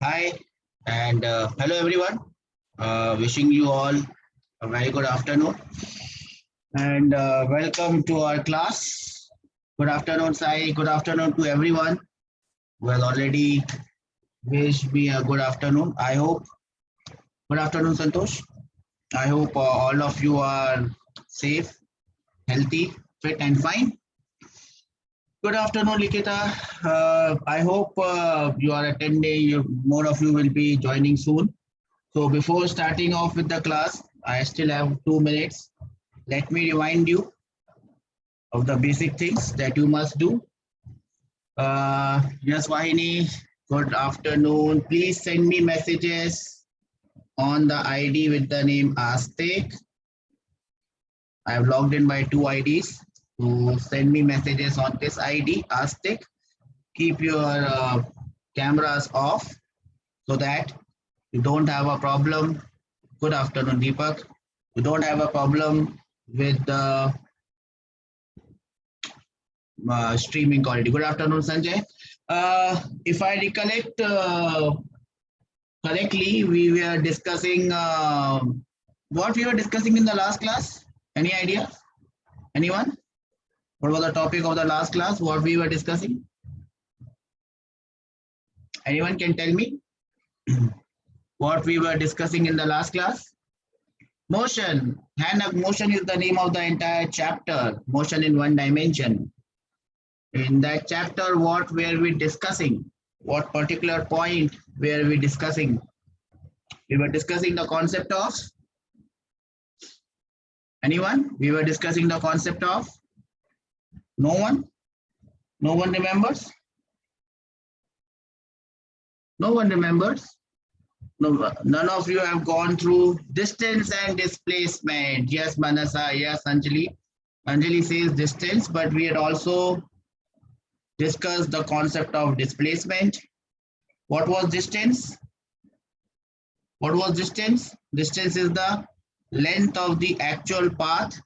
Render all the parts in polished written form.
Hi and hello everyone. Wishing you all a very good afternoon and welcome to our class. Good afternoon, Sai. Good afternoon to everyone who has already wished me a good afternoon. I hope. Good afternoon, Santosh. I hope all of you are safe, healthy, fit, and fine. Good afternoon, Likita. I hope you are attending. More of you will be joining soon. So before starting off with the class, I still have 2 minutes. Let me remind you of the basic things that you must do. Yes, Vahini, good afternoon. Please send me messages on the ID with the name Aztec. I have logged in by two IDs. So send me messages on this ID, Aztec. Keep your cameras off so that you don't have a problem. Good afternoon, Deepak. You don't have a problem with the streaming quality. Good afternoon, Sanjay. If I recollect correctly, we were discussing what we were discussing in the last class. Any idea? Anyone? What was the topic of the last class? What we were discussing? Anyone can tell me what we were discussing in the last class? Motion. Hand of motion is the name of the entire chapter. Motion in one dimension. In that chapter, what were we discussing? What particular point were we discussing? We were discussing the concept of anyone? We were discussing the concept of no one? No one remembers? No one remembers? No, none of you have gone through distance and displacement. Yes, Manasa. Yes, Anjali. Anjali says distance, but we had also discussed the concept of displacement. What was distance? What was distance? Distance is the length of the actual path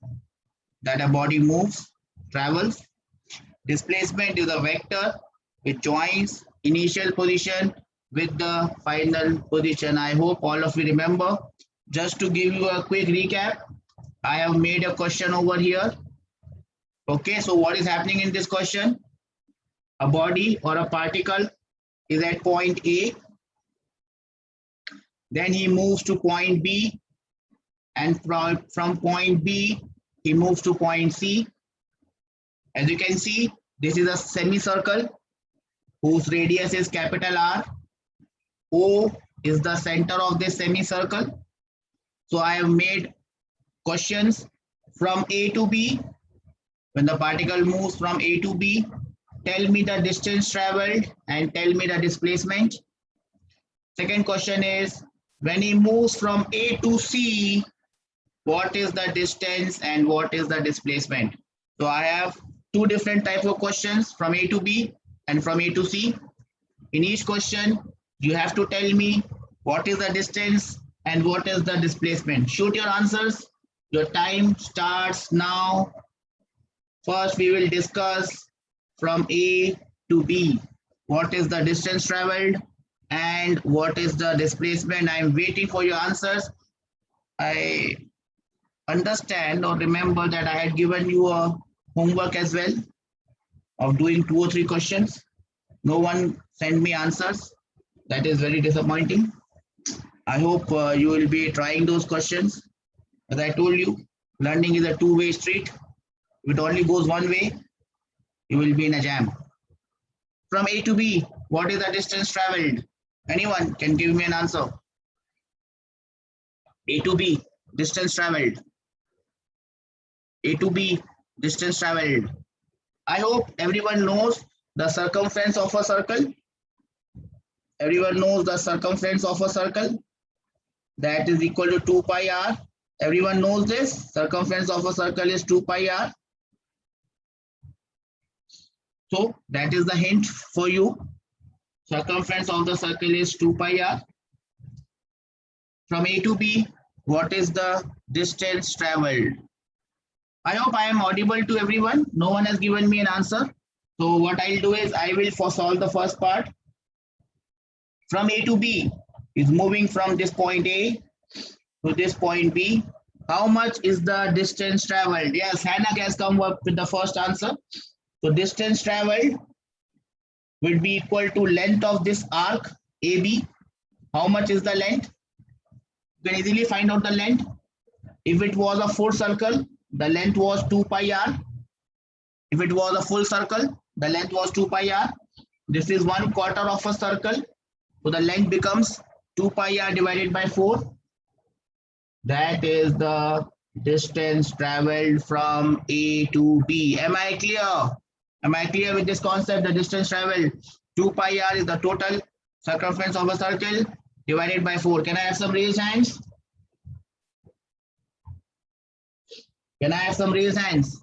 that a body moves, travels. Displacement is a vector which joins initial position with the final position. I hope all of you remember. Just to give you a quick recap, I have made a question over here. Okay, so what is happening in this question? A body or a particle is at point A, then he moves to point B, and from point B, he moves to point C. As you can see, this is a semicircle whose radius is capital R. O is the center of this semicircle. So I have made questions from A to B. When the particle moves from A to B, tell me the distance traveled and tell me the displacement. Second question is, when he moves from A to C, what is the distance and what is the displacement? So I have two different types of questions from A to B and from A to C. In each question, you have to tell me what is the distance and what is the displacement. Shoot your answers. Your time starts now. First, we will discuss from A to B. What is the distance traveled and what is the displacement? I am waiting for your answers. I understand or remember that I had given you a homework as well of doing 2 or 3 questions. No one sent me answers. That is very disappointing. I hope you will be trying those questions. As I told you, learning is a two-way street. If it only goes one way, you will be in a jam. From A to B, what is the distance traveled? Anyone can give me an answer. A to B, distance traveled. A to B, distance traveled. I hope everyone knows the circumference of a circle. Everyone knows the circumference of a circle. That is equal to 2 pi r. Everyone knows this. Circumference of a circle is 2 pi r. So that is the hint for you. Circumference of the circle is 2 pi r. From A to B, what is the distance traveled? I hope I am audible to everyone. No one has given me an answer. So what I'll do is I will solve the first part. from A to B, is moving from this point A to this point B. How much is the distance traveled? Yes, Hannah has come up with the first answer. So distance traveled will be equal to length of this arc AB. How much is the length? You can easily find out the length. If it was a full circle, the length was 2 pi r. If it was a full circle, the length was 2 pi r. This is 1/4 of a circle. So the length becomes 2 pi r divided by 4. That is the distance traveled from A to B. Am I clear? Am I clear with this concept? The distance traveled, 2 pi r is the total circumference of a circle divided by 4. Can I have some raised hands? Can I have some raised hands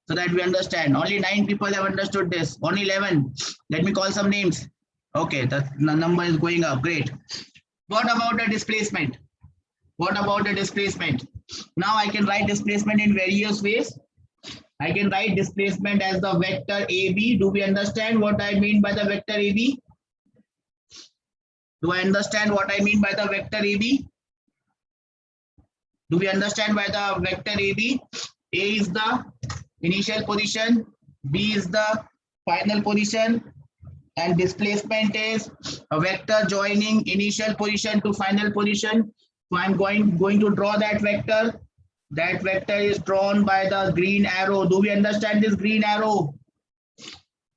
so that we understand? Only 9 people have understood this. Only 11. Let me call some names. Okay, the number is going up. Great. What about the displacement? What about the displacement? Now I can write displacement in various ways. I can write displacement as the vector AB. Do we understand what I mean by the vector AB? Do I understand what I mean by the vector AB? Do we understand by the vector AB? A is the initial position, B is the final position, and displacement is a vector joining initial position to final position. So I'm going to draw that vector. That vector is drawn by the green arrow. Do we understand this green arrow?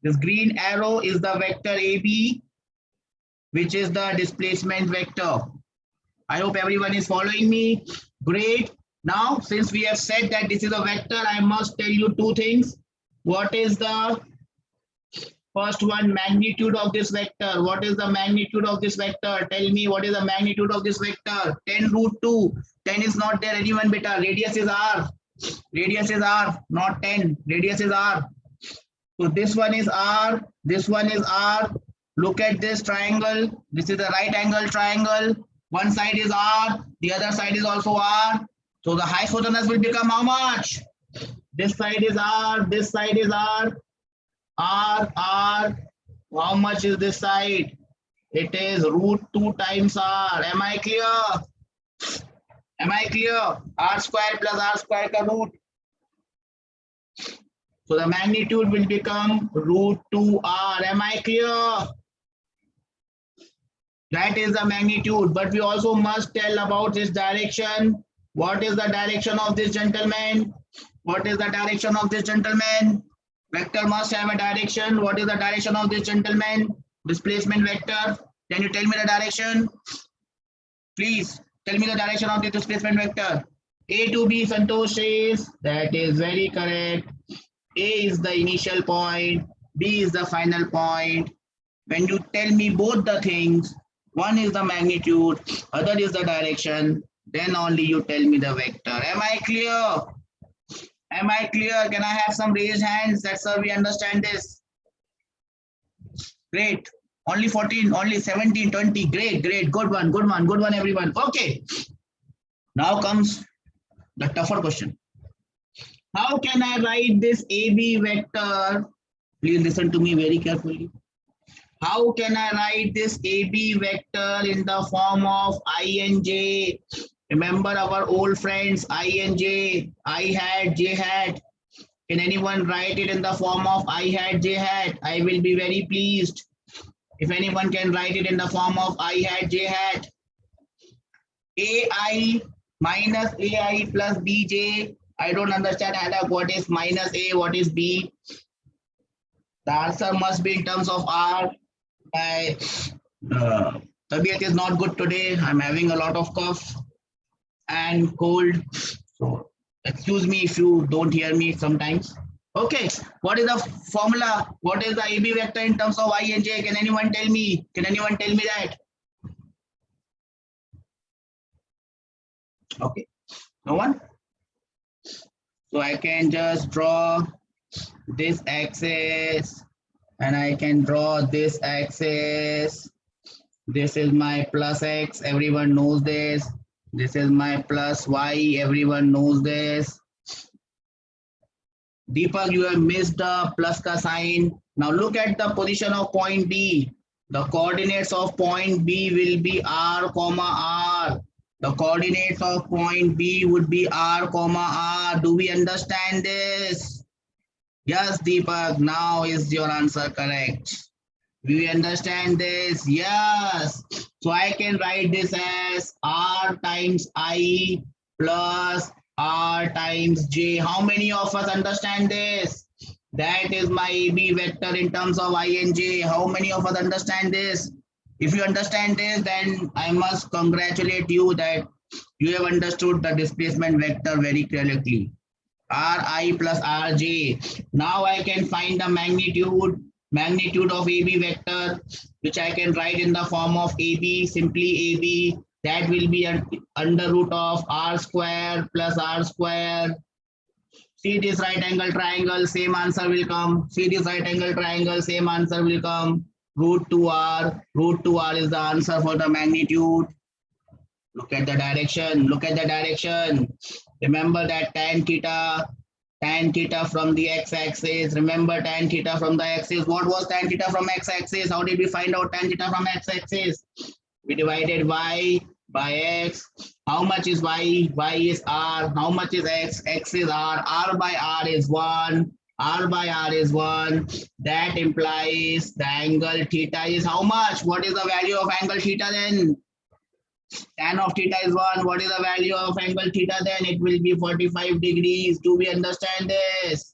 This green arrow is the vector AB, which is the displacement vector. I hope everyone is following me. Great. Now, since we have said that this is a vector, I must tell you two things. What is the first one? Magnitude of this vector. What is the magnitude of this vector? Tell me what is the magnitude of this vector. 10 root 2. 10 is not there. Anyone beta. Radius is r. Radius is r, not 10. Radius is r. So this one is r. This one is r. Look at this triangle. This is the right angle triangle. One side is r. The other side is also r. So the hypotenuse will become how much? This side is r. This side is r. R. How much is this side? It is root 2 times r. Am I clear? Am I clear? R square plus r square ka root. So the magnitude will become root 2r. Am I clear? That is the magnitude. But we also must tell about this direction. What is the direction of this gentleman? What is the direction of this gentleman? Vector must have a direction. What is the direction of this gentleman? Displacement vector. Can you tell me the direction? Please tell me the direction of the displacement vector. A to B, Santosh says. That is very correct. A is the initial point. B is the final point. When you tell me both the things, one is the magnitude, other is the direction, then only you tell me the vector. Am I clear? Am I clear? Can I have some raised hands? That's how we understand this. Great. Only 14, only 17, 20. Great, great. Good one, good one, good one, everyone. Okay. Now comes the tougher question. How can I write this AB vector? Please listen to me very carefully. How can I write this AB vector in the form of I and J? Remember our old friends, I and J, I hat, J hat. Can anyone write it in the form of I hat, J hat? I will be very pleased if anyone can write it in the form of I hat, J hat. AI minus AI plus BJ. I don't understand, Alec, what is minus A, what is B? The answer must be in terms of R. My tabiat is not good today. I'm having a lot of cough and cold. So excuse me if you don't hear me sometimes. Okay, what is the formula? What is the AB vector in terms of I and J? Can anyone tell me? Can anyone tell me that? Okay, no one? So I can just draw this axis and I can draw this axis. This is my plus x, everyone knows this. This is my plus y, everyone knows this. Deepak, you have missed the plus ka sign. Now look at the position of point B. The coordinates of point B will be R, R. The coordinates of point B would be R, R. Do we understand this? Yes, Deepak, now is your answer correct? Do we understand this? Yes. So I can write this as R times I plus R times J. How many of us understand this? That is my AB vector in terms of I and J. How many of us understand this? If you understand this, then I must congratulate you that you have understood the displacement vector very clearly. Ri plus Rj. Now I can find the magnitude of AB vector, which I can write in the form of AB, simply AB. That will be under root of R square plus R square. See this right angle triangle, same answer will come. See this right angle triangle, same answer will come. Root 2R. Root 2R is the answer for the magnitude. Look at the direction. Look at the direction. Remember that tan theta from the x-axis. Remember tan theta from the axis. What was tan theta from x-axis? How did we find out tan theta from x-axis? We divided y by x. How much is y? Y is r. How much is x? X is r. R by r is 1. R by r is 1. That implies the angle theta is how much? What is the value of angle theta then? Tan of theta is 1. What is the value of angle theta then? It will be 45 degrees. Do we understand this?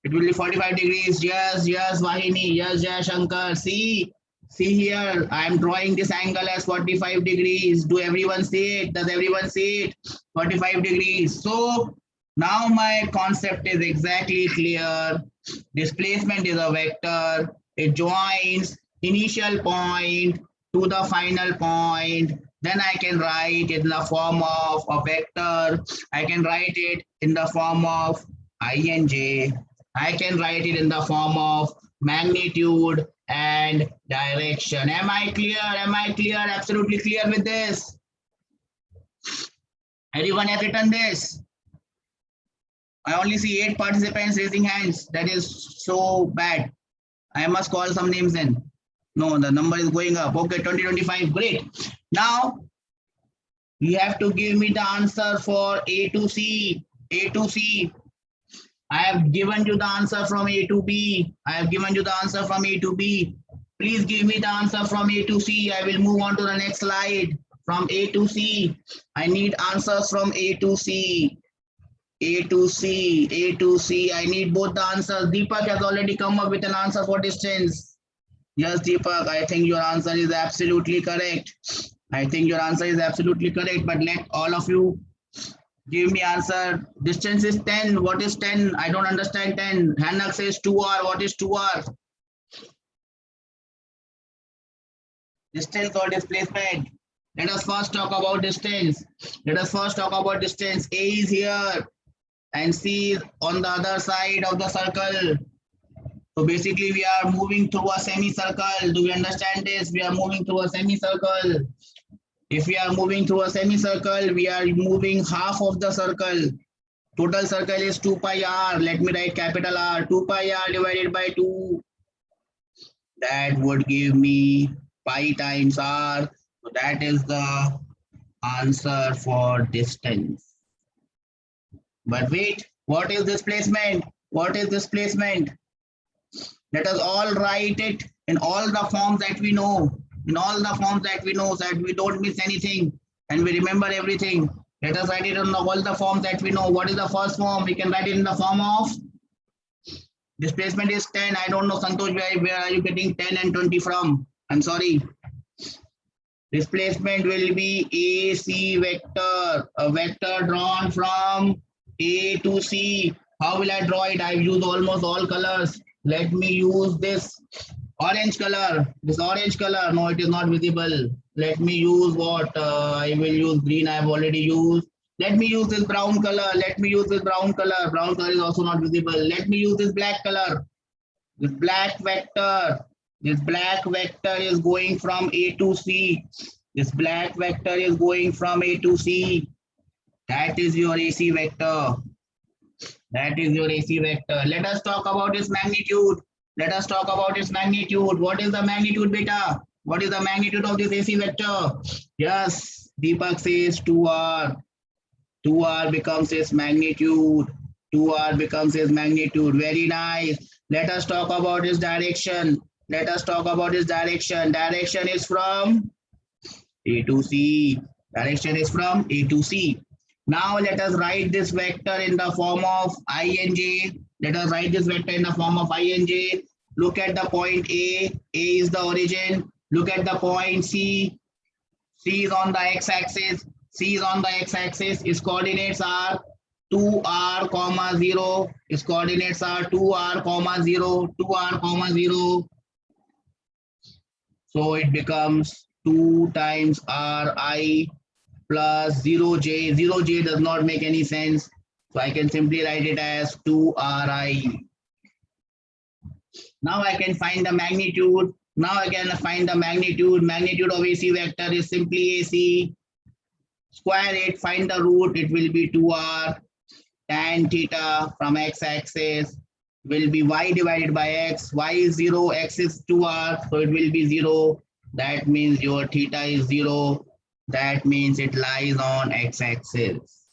It will be 45 degrees. Yes, yes, Vahini. Yes, Jaya Shankar. See here. I am drawing this angle as 45 degrees. Do everyone see it? Does everyone see it? 45 degrees. So now my concept is exactly clear. Displacement is a vector. It joins initial point to the final point. Then I can write it in the form of a vector. I can write it in the form of I and J. I can write it in the form of magnitude and direction. Am I clear? Am I clear? Absolutely clear with this? Everyone has written this? I only see 8 participants raising hands. That is so bad. I must call some names in. No, the number is going up. Okay, 2025. Great. Now, you have to give me the answer for A to C. A to C. I have given you the answer from A to B. I have given you the answer from A to B. Please give me the answer from A to C. I will move on to the next slide. From A to C. I need answers from A to C. A to C. A to C. I need both the answers. Deepak has already come up with an answer for distance. Yes, Deepak, I think your answer is absolutely correct. I think your answer is absolutely correct, but let all of you give me answer. Distance is 10. What is 10? I don't understand 10. Hanak says 2R. What is 2R? Distance or displacement? Let us first talk about distance. Let us first talk about distance. A is here and C is on the other side of the circle. So basically we are moving through a semicircle. Do we understand this? We are moving through a semicircle. If we are moving through a semicircle, we are moving half of the circle. Total circle is 2 pi r. Let me write capital R. 2 pi r divided by 2. That would give me pi times r. So that is the answer for distance. But wait, what is displacement? What is displacement? Let us all write it in all the forms that we know. In all the forms that we know, so that we don't miss anything and we remember everything. Let us write it in all the forms that we know. What is the first form? We can write it in the form of displacement is 10. I don't know, Santosh, where are you getting 10 and 20 from? I'm sorry. Displacement will be AC vector, a vector drawn from A to C. How will I draw it? I've used almost all colors. Let me use this orange color. This orange color. No, it is not visible. Let me use what? I will use green. I have already used. Let me use this brown color. Let me use this brown color. Brown color is also not visible. Let me use this black color. This black vector. This black vector is going from A to C. This black vector is going from A to C. That is your AC vector. That is your AC vector. Let us talk about its magnitude. Let us talk about its magnitude. What is the magnitude, beta? What is the magnitude of this AC vector? Yes, Deepak says 2r. 2r becomes its magnitude. 2r becomes its magnitude. Very nice. Let us talk about its direction. Let us talk about its direction. Direction is from A to C. Direction is from A to C. Now let us write this vector in the form of ing. Let us write this vector in the form of ing. Look at the point A. A is the origin. Look at the point C. C is on the x-axis. C is on the x-axis. Its coordinates are 2r, comma 0. Its coordinates are 2r, comma 0, 2r, comma 0. So it becomes 2 times ri plus 0j. 0j does not make any sense. So I can simply write it as 2ri. Now I can find the magnitude. Now I can find the magnitude. Magnitude of AC vector is simply AC. Square it, find the root. It will be 2r. Tan theta from x-axis will be y divided by x. Y is 0, x is 2r. So it will be 0. That means your theta is 0. That means it lies on x-axis.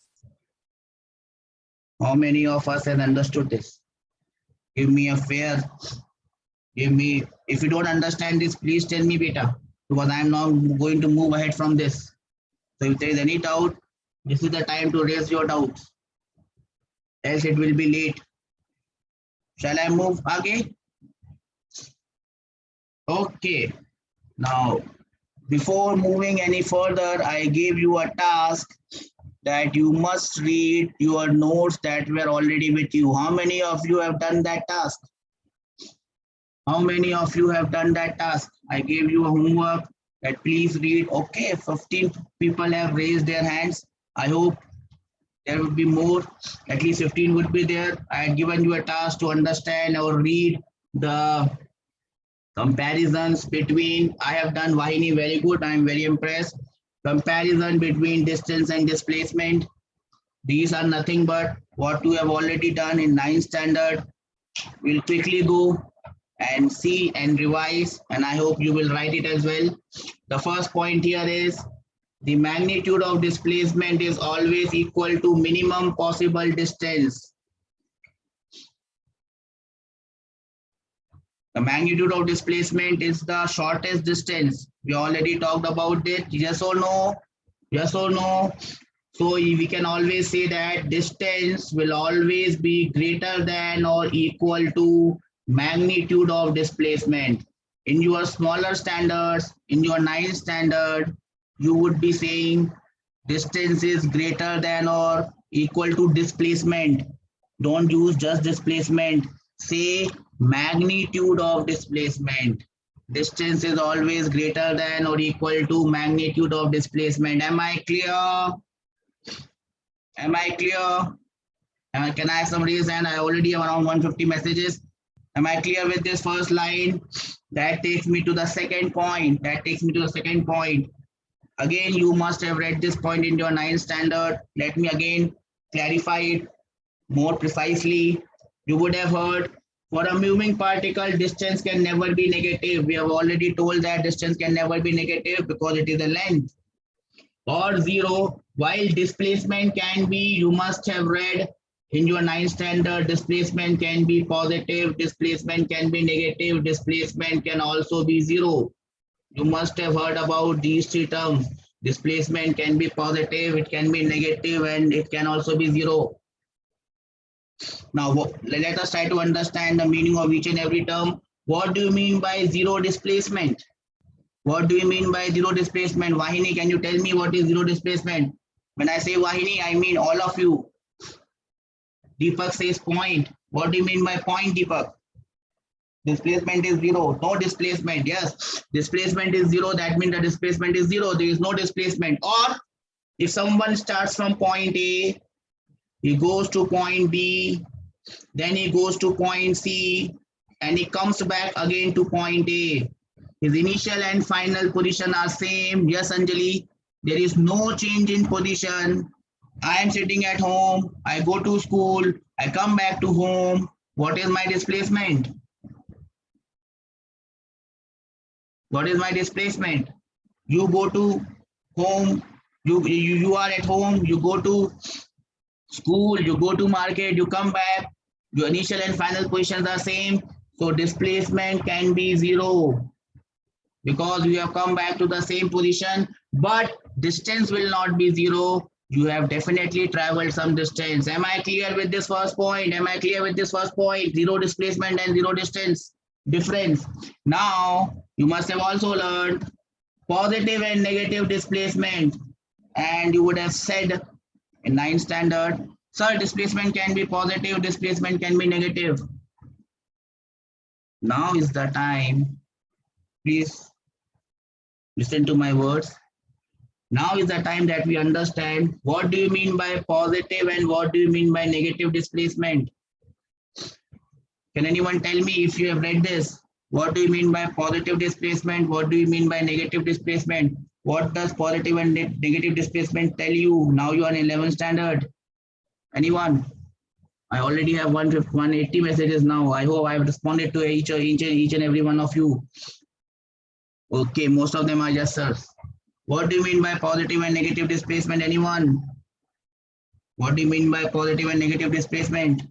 How many of us has understood this? Give me a fair. Give me. If you don't understand this, please tell me, beta, because I am now going to move ahead from this. So if there is any doubt, this is the time to raise your doubts. Else it will be late. Shall I move again? Okay. Now, before moving any further, I gave you a task that you must read your notes that were already with you. How many of you have done that task? How many of you have done that task? I gave you a homework that please read. Okay, 15 people have raised their hands. I hope there would be more. At least 15 would be there. I had given you a task to understand or read the comparisons between. I have done Vahini very good. I am very impressed. Comparison between distance and displacement. These are nothing but what you have already done in 9th standard. We'll quickly go and see and revise, and I hope you will write it as well. The first point here is the magnitude of displacement is always equal to minimum possible distance. The magnitude of displacement is the shortest distance. We already talked about it. Yes or no? Yes or no? So we can always say that distance will always be greater than or equal to magnitude of displacement. In your smaller standards, in your 9th standard, you would be saying distance is greater than or equal to displacement. Don't use just displacement. Say magnitude of displacement. Distance is always greater than or equal to magnitude of displacement. Am I clear? Am I clear? Can I have some raise hand? I already have around 150 messages. Am I clear with this first line? That takes me to the second point. That takes me to the second point. Again, you must have read this point in your 9th standard. Let me again clarify it more precisely. You would have heard for a moving particle, distance can never be negative. We have already told that distance can never be negative because it is a length. Or 0, while displacement can be, you must have read in your 9th standard, displacement can be positive, displacement can be negative, displacement can also be 0. You must have heard about these 3 terms. Displacement can be positive, it can be negative, and it can also be 0. Now, let us try to understand the meaning of each and every term. What do you mean by 0 displacement? What do you mean by 0 displacement? Vahini, can you tell me what is 0 displacement? When I say Vahini, I mean all of you. Deepak says point. What do you mean by point, Deepak? Displacement is 0. No displacement. Yes, displacement is 0. That means the displacement is 0. There is no displacement. Or if someone starts from point A, he goes to point B, then he goes to point C, and he comes back again to point A. His initial and final position are same. Yes, Anjali, there is no change in position. I am sitting at home. I go to school. I come back to home. What is my displacement? What is my displacement? You go to home, you are at home, you go to school, you go to market, you come back, your initial and final positions are same. So displacement can be 0 because you have come back to the same position, but distance will not be 0. You have definitely traveled some distance. Am I clear with this first point? Am I clear with this first point? 0 displacement and 0 distance difference. Now, you must have also learned positive and negative displacement. And you would have said in 9th standard, sir, displacement can be positive, displacement can be negative. Now is the time. Please listen to my words. Now is the time that we understand what do you mean by positive and what do you mean by negative displacement. Can anyone tell me if you have read this? What do you mean by positive displacement? What do you mean by negative displacement? What does positive and negative displacement tell you? Now you are in 11th standard. Anyone? I already have 180 messages now. I hope I have responded to each and every one of you. Okay, most of them are yes, sir. What do you mean by positive and negative displacement? Anyone? What do you mean by positive and negative displacement?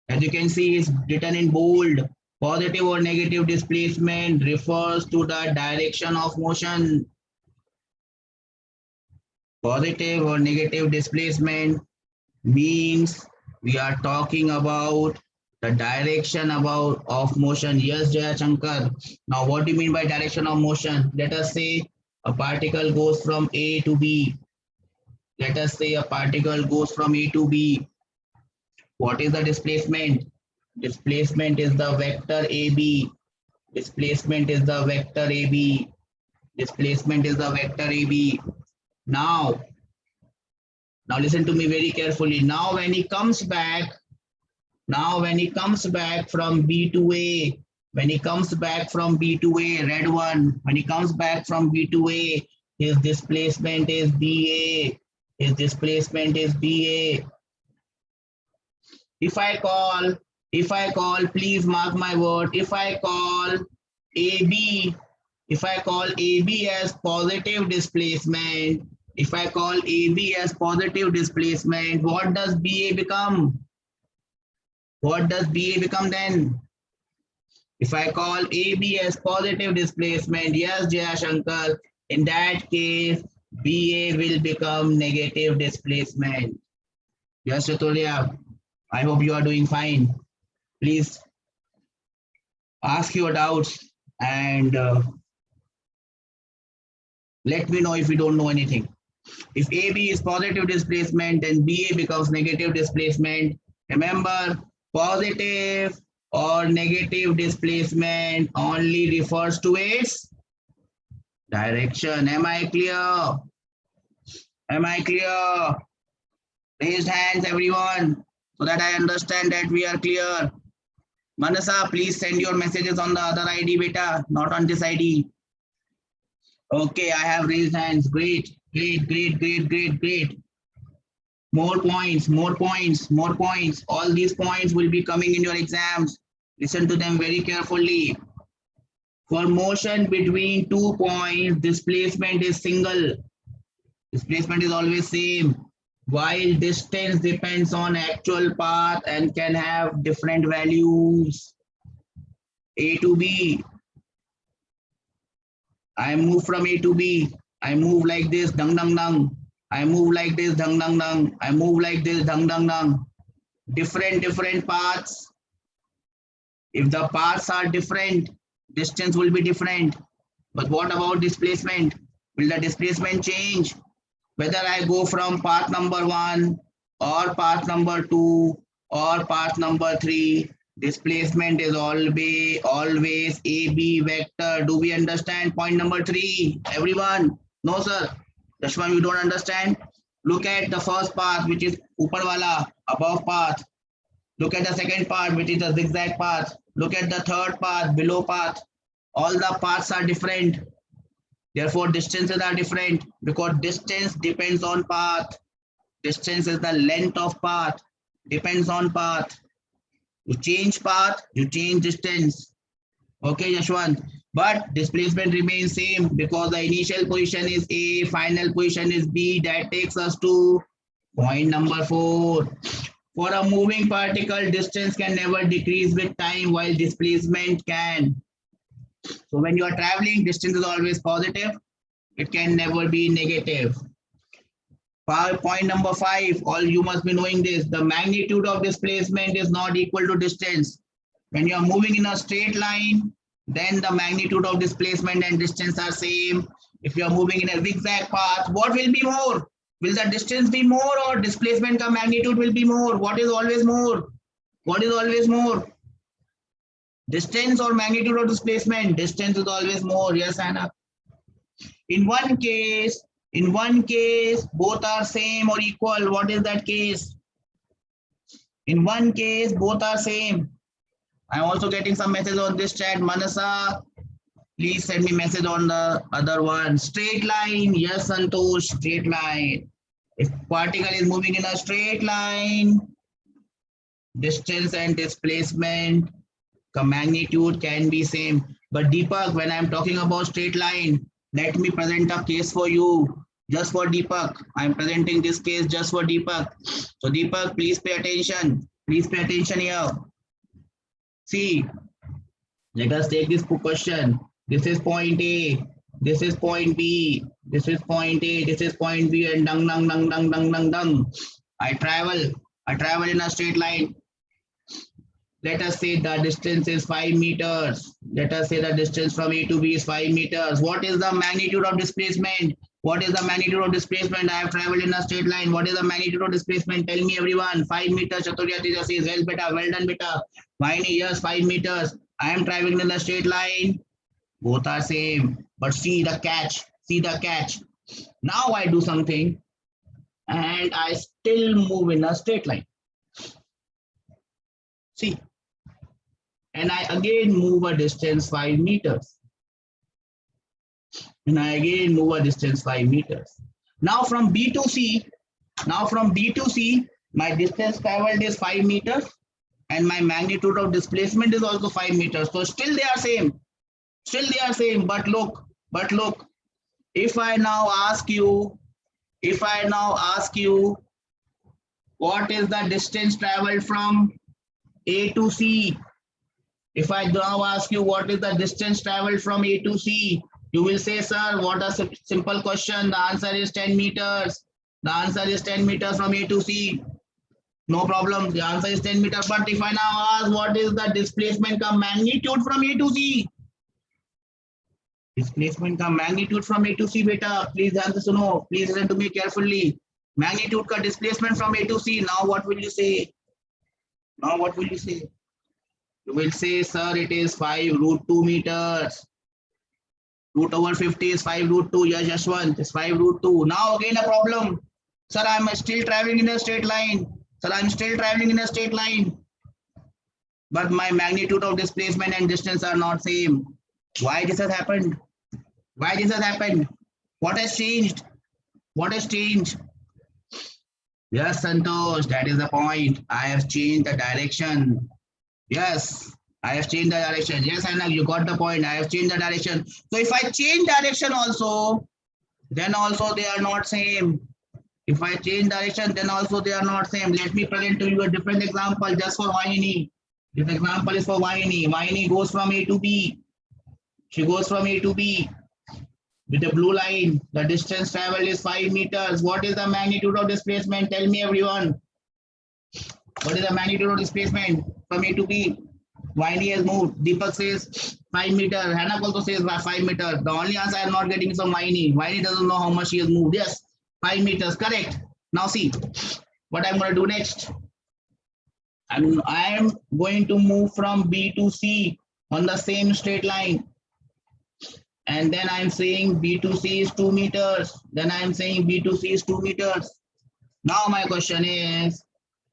As you can see, it's written in bold. Positive or negative displacement refers to the direction of motion. Positive or negative displacement means we are talking about the direction of motion. Yes, Jaya Shankar. Now, what do you mean by direction of motion? Let us say a particle goes from A to B. Let us say a particle goes from A to B. What is the displacement? Displacement is the vector AB. Displacement is the vector AB. Displacement is the vector AB. Now listen to me very carefully. Now when he comes back from B to A, red one, when he comes back from B to A, his displacement is BA. If I call, please mark my word, if I call AB as positive displacement, what does BA become? Then? If I call AB as positive displacement, yes, Jaya Shankar, in that case, BA will become negative displacement. Yes, Chatulya, I hope you are doing fine. Please ask your doubts and let me know if you don't know anything. If AB is positive displacement, then BA becomes negative displacement. Remember, positive or negative displacement only refers to its direction. Am I clear? Raised hands, everyone, so that I understand that we are clear. Manasa, please send your messages on the other ID, beta, not on this ID. Okay, I have raised hands. Great. More points. All these points will be coming in your exams. Listen to them very carefully. For motion between 2 points, displacement is single. Displacement is always same, while distance depends on actual path and can have different values. A to B. I move from A to B. I move like this, dung dung dung. I move like this, dung dung dung. I move like this, dung dung dung. Different paths. If the paths are different, distance will be different. But what about displacement? Will the displacement change? Whether I go from path number 1 or path number 2 or path number 3, displacement is always AB vector. Do we understand point number 3? Everyone? No, sir. Dashman, you don't understand? Look at the first path, which is upar wala, above path. Look at the second part, which is the zigzag path. Look at the third path, below path. All the paths are different. Therefore, distances are different because distance depends on path. Distance is the length of path, depends on path. You change path, you change distance. Okay, Yashwant. but displacement remains same because the initial position is A, final position is B. That takes us to point number 4. For a moving particle, distance can never decrease with time while displacement can. So when you are traveling, distance is always positive. It can never be negative. Point number 5, all you must be knowing this. The magnitude of displacement is not equal to distance. When you are moving in a straight line, then the magnitude of displacement and distance are same. If you are moving in a zigzag path, what will be more? Will the distance be more or displacement ka magnitude will be more? What is always more? What is always more? Distance or magnitude of displacement? Distance is always more. Yes, Anna. In one case, both are same or equal. What is that case? In one case, both are same. I'm also getting some message on this chat. Manasa, please send me message on the other one. Straight line. Yes, Santosh, straight line. If particle is moving in a straight line, distance and displacement, the magnitude can be same. But Deepak, when I'm talking about straight line, let me present a case for you. Just for Deepak. I'm presenting this case just for Deepak. So Deepak, please pay attention. Please pay attention here. See, let us take this question. This is point A. This is point B. This is point A. This is point B. And dung, dung, dung, dung, dung, dung, dung. I travel in a straight line. Let us say the distance is 5 meters. Let us say the distance from A to B is 5 meters. What is the magnitude of displacement? What is the magnitude of displacement? I have traveled in a straight line. What is the magnitude of displacement? Tell me everyone. 5 meters. Chaturya Teja says, well, beta, well done, beta. Vaini, yes, 5 meters. I am traveling in a straight line. Both are same. But see the catch. See the catch. Now I do something and I still move in a straight line. See. And I again move a distance 5 meters. And I again move a distance 5 meters. Now from B to C, my distance traveled is 5 meters and my magnitude of displacement is also 5 meters. So still they are same. But look, if I now ask you, what is the distance traveled from A to C? If I now ask you what is the distance traveled from A to C, you will say, sir, what a simple question. The answer is 10 meters. The answer is 10 meters from A to C. No problem. The answer is 10 meters. But if I now ask what is the displacement ka magnitude from A to C? Displacement ka magnitude from A to C, beta. Please answer to know. Please listen to me carefully. Magnitude ka displacement from A to C. Now what will you say? You will say, sir, it is 5 root 2 meters. Root over 50 is 5 root 2. Yes, Yashwant, it's 5 root 2. Now again a problem. Sir, I'm still traveling in a straight line. But my magnitude of displacement and distance are not same. Why this has happened? What has changed? Yes, Santosh, that is the point. I have changed the direction. Yes, I have changed the direction. Yes, Anna, you got the point. I have changed the direction. So if I change direction also, then also they are not same. If I change direction, then also they are not same. Let me present to you a different example just for Vaini. This example is for Vaini. Vaini goes from A to B. She goes from A to B with the blue line. The distance traveled is 5 meters. What is the magnitude of displacement? Tell me everyone. What is the magnitude of displacement from A to B? Vaini has moved. Deepak says 5 meters. Hannah also says 5 meters. The only answer I am not getting is from Vaini. Vaini doesn't know how much she has moved. Yes, 5 meters. Correct. Now see what I'm going to do next. I am going to move from B to C on the same straight line. And then I'm saying B to C is 2 meters. Then I'm saying B to C is 2 meters. Now my question is,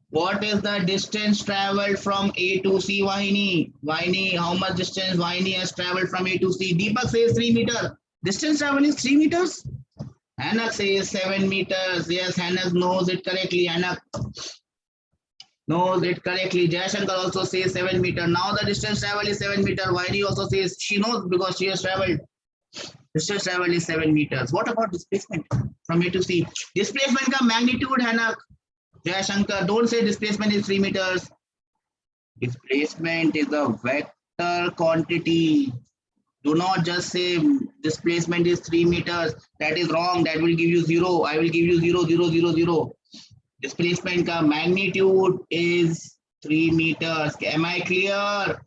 what is the distance traveled from A to C, Vaini? Vaini, how much distance Vaini has traveled from A to C? Deepak says 3 meters. Distance travel is 3 meters. Hannah says 7 meters. Yes, Hannah knows it correctly. Hannah. knows it correctly. Jayashankar also says 7 meter. Now the distance travel is 7 meter. Vaini also says she knows because she has traveled. Distance travel is 7 meters. What about displacement from A to C? Displacement का magnitude है ना Jayashankar. Don't say displacement is 3 meters. Displacement is a vector quantity. Do not just say displacement is 3 meters. That is wrong. That will give you 0. I will give you 0, 0, 0, 0. Displacement ka magnitude is 3 meters. Am I clear?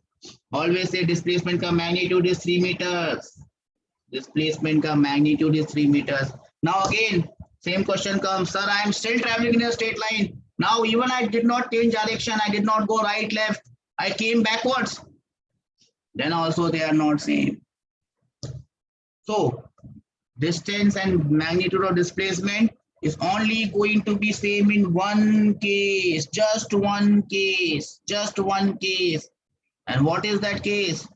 Always say displacement ka magnitude is 3 meters. Displacement ka magnitude is 3 meters. Now again, same question comes. Sir, I am still traveling in a straight line. Now even I did not change direction. I did not go right, left. I came backwards. Then also they are not same. So distance and magnitude of displacement is only going to be same in one case, just one case, just one case. And what is that case?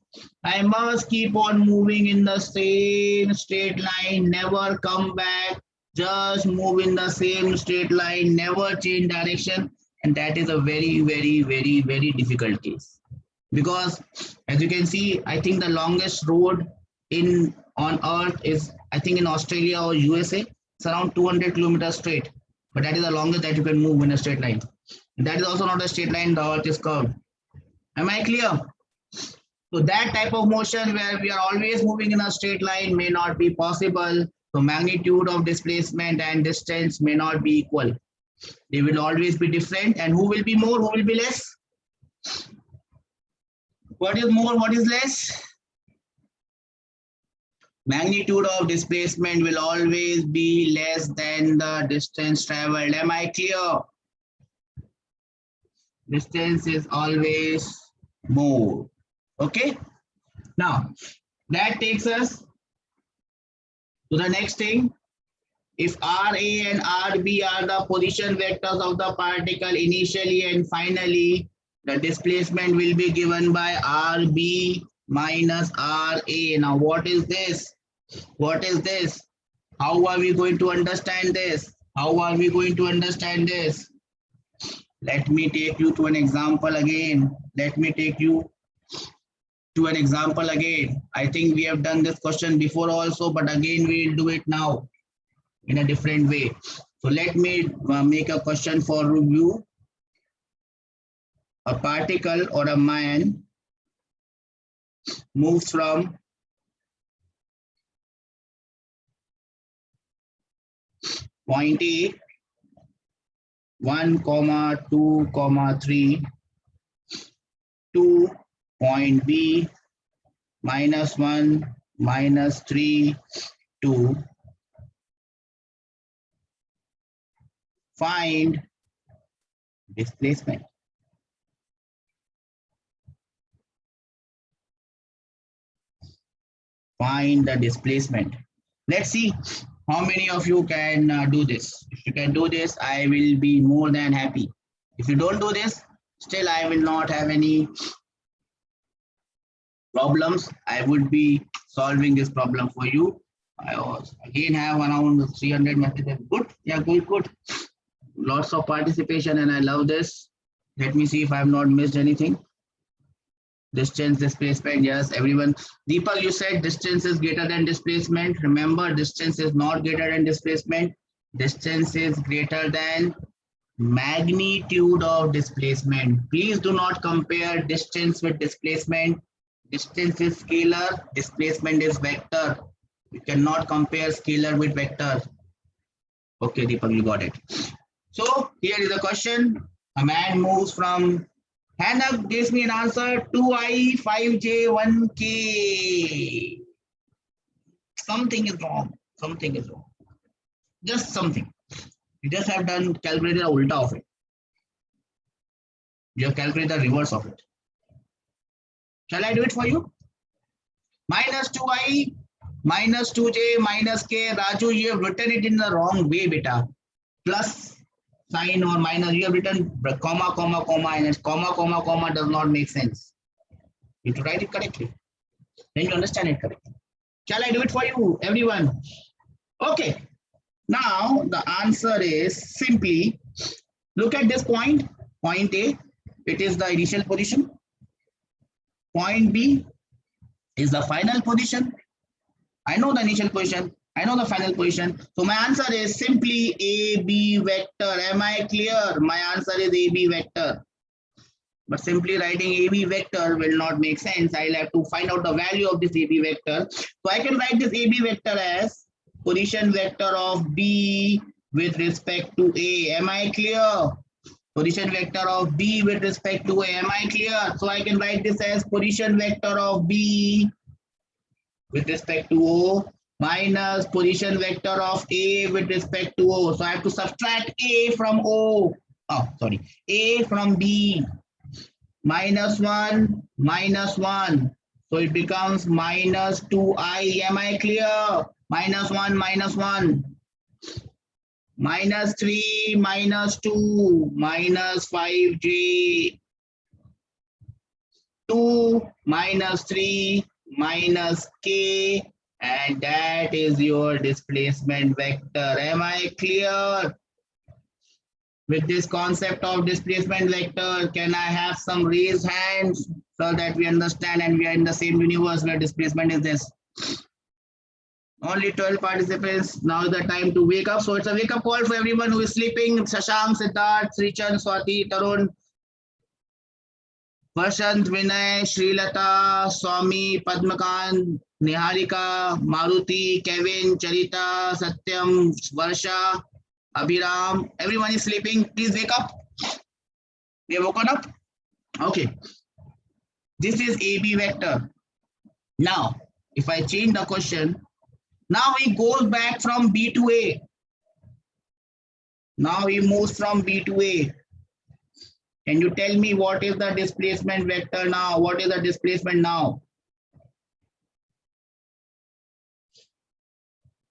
I must keep on moving in the same straight line, never come back, just move in the same straight line, never change direction. And that is a very, very, very, very difficult case. Because as you can see, I think the longest road on earth is, I think in Australia or USA, it's around 200 kilometers straight. But that is the longest that you can move in a straight line. And that is also not a straight line, the earth is curved. Am I clear? So that type of motion where we are always moving in a straight line may not be possible. So magnitude of displacement and distance may not be equal. They will always be different. And who will be more, who will be less? What is more, what is less? Magnitude of displacement will always be less than the distance traveled. Am I clear? Distance is always more. Okay. Now, that takes us to the next thing. If RA and RB are the position vectors of the particle initially and finally, the displacement will be given by RB minus RA. Now, what is this? What is this? How are we going to understand this? How are we going to understand this? Let me take you to an example again. Let me take you to an example again. I think we have done this question before also, but again, we'll do it now in a different way. So let me make a question for you. A particle or a man moves from point A, 1, 2, 3 to point B, -1, -3, 2. Find displacement. Find the displacement. Let's see how many of you can do this. If you can do this, I will be more than happy. If you don't do this, still I will not have any problems. I would be solving this problem for you. I also again have around 300 messages. Good. Yeah, good, good. Lots of participation and I love this. Let me see if I have not missed anything. Distance, displacement, yes, everyone. Deepak, you said distance is greater than displacement. Remember, distance is not greater than displacement. Distance is greater than magnitude of displacement. Please do not compare distance with displacement. Distance is scalar, displacement is vector. You cannot compare scalar with vector. Okay, Deepak, you got it. So here is the question. A man moves from, Hannah gives me an answer, 2I, 5J, 1K. Something is wrong. Something is wrong. Just something. You just have done calculated the ulta of it. You have calculated the reverse of it. Shall I do it for you? -2I, -2J, -K. Raju, you have written it in the wrong way, beta. Plus sign or minus, you have written comma, comma, comma, and comma, comma, comma does not make sense. You have to write it correctly. Then you understand it correctly. Shall I do it for you, everyone? Okay. Now the answer is simply, look at this point. Point A, it is the initial position. Point B is the final position. I know the initial position. I know the final position. So my answer is simply AB vector. Am I clear? My answer is AB vector. But simply writing AB vector will not make sense. I'll have to find out the value of this AB vector. So I can write this AB vector as position vector of B with respect to A. Am I clear? Position vector of B with respect to A. Am I clear? So I can write this as position vector of B with respect to O minus position vector of A with respect to O. So I have to subtract A from O. Oh, sorry. A from B. Minus 1, minus 1. So it becomes minus 2I. Am I clear? Minus 1, minus 1. Minus 3, minus 2, minus 5J. 2, minus 3, minus K. And that is your displacement vector. Am I clear? With this concept of displacement vector, can I have some raised hands so that we understand and we are in the same universe where displacement is this? Only 12 participants. Now is the time to wake up. So it's a wake up call for everyone who is sleeping. Shashank, Siddharth, Srichan, Swati, Tarun, Vashant, Vinay, Srilata, Swami, Padmakant, Niharika, Maruti, Kevin, Charita, Satyam, Varsha, Abhiram, everyone is sleeping. Please wake up. We have woken up. Okay. This is AB vector. Now, if I change the question, now he goes back from B to A. Now he moves from B to A. Can you tell me what is the displacement vector now? What is the displacement now?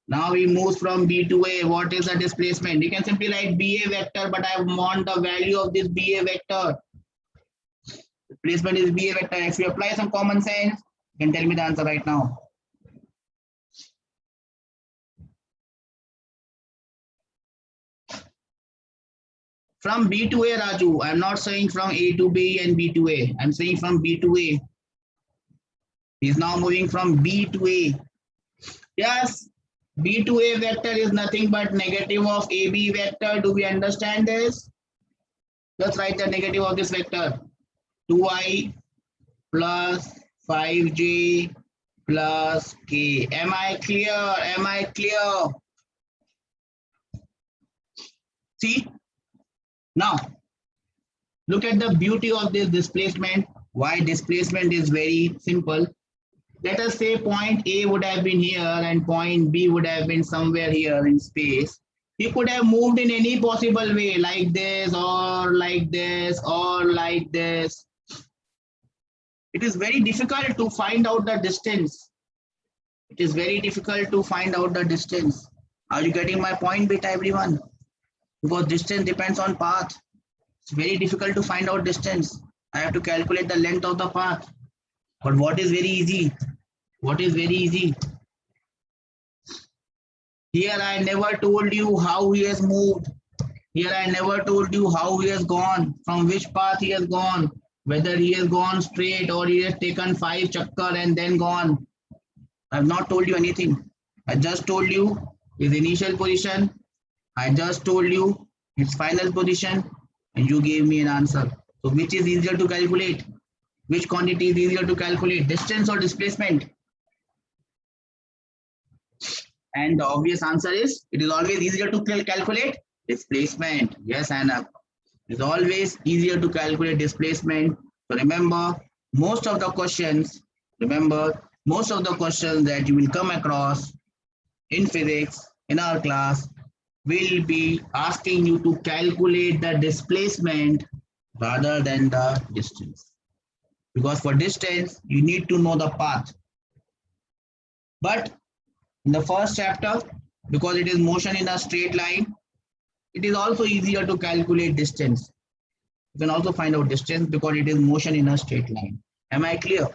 Now he moves from B to A. What is the displacement? You can simply write BA vector, but I want the value of this BA vector. Displacement is BA vector. If you apply some common sense, you can tell me the answer right now. From B to A, Raju. I'm not saying from A to B and B to A. I'm saying from B to A. He's now moving from B to A. Yes. B to A vector is nothing but negative of AB vector. Do we understand this? Just write the negative of this vector. 2I plus 5J plus K. Am I clear? Am I clear? See? Now, look at the beauty of this displacement. Why displacement is very simple. Let us say point A would have been here and point B would have been somewhere here in space. He could have moved in any possible way, like this or like this or like this. It is very difficult to find out the distance. It is very difficult to find out the distance. Are you getting my point, beta, everyone? Because distance depends on path. It's very difficult to find out distance. I have to calculate the length of the path. But what is very easy? What is very easy? Here I never told you how he has moved. Here I never told you how he has gone, from which path he has gone, whether he has gone straight or he has taken 5 chakkar and then gone. I have not told you anything. I just told you his initial position. I just told you his final position and you gave me an answer. So which is easier to calculate? Which quantity is easier to calculate? Distance or displacement? And the obvious answer is, it is always easier to calculate displacement. Yes, Anna. It's always easier to calculate displacement. So remember, most of the questions that you will come across in physics, in our class, will be asking you to calculate the displacement rather than the distance. Because for distance, you need to know the path. But in the first chapter, because it is motion in a straight line, it is also easier to calculate distance. You can also find out distance because it is motion in a straight line. Am I clear?